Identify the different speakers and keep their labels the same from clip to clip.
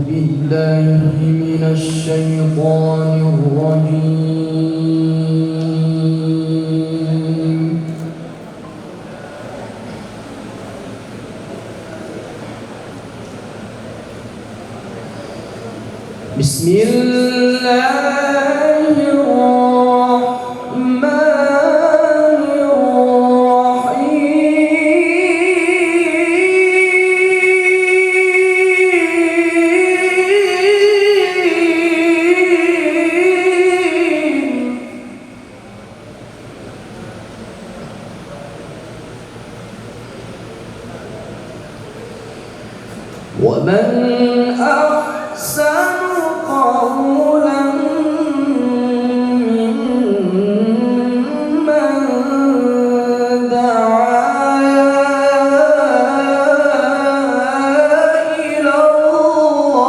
Speaker 1: بالله من الشيطان الرجيم. بسم الله الرحمن ومن أحسن قولا ممن دعا إلى الله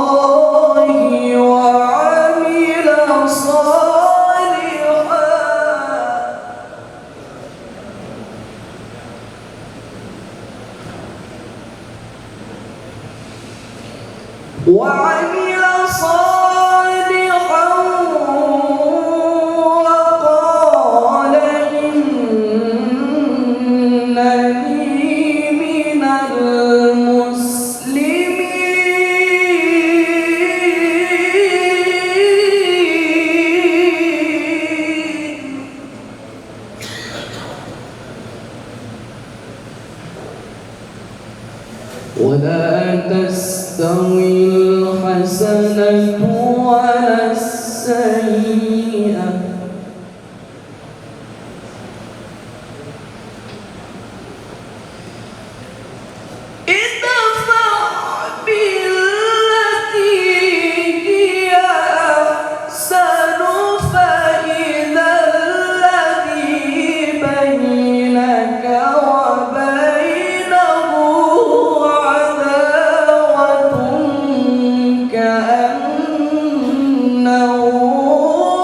Speaker 1: وعمل صالحا وقال إنني من المسلمين. ولا تستوي الحسنة ولا السيئة ادفع بالتي هي أحسن فإذا الذي بينك وبينه كأنه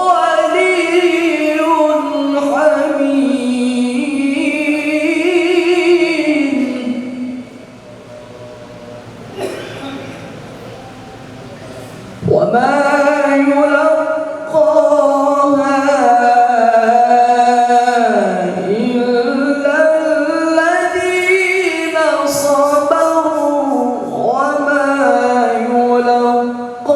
Speaker 1: ولي حميد. وما يلقاها إلا الذين صبروا وما يلقاها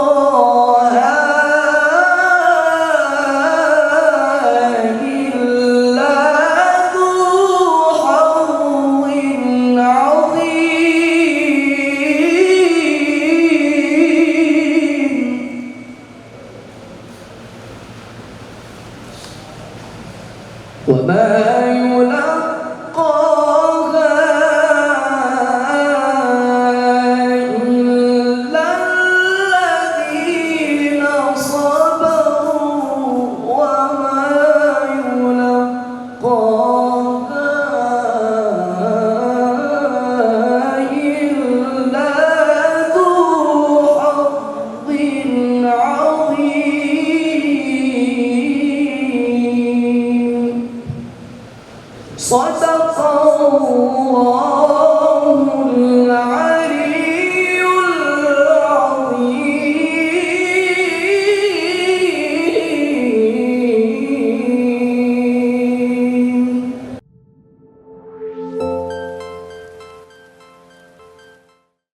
Speaker 1: إلا ذو حظ عظيم. وما يلقاها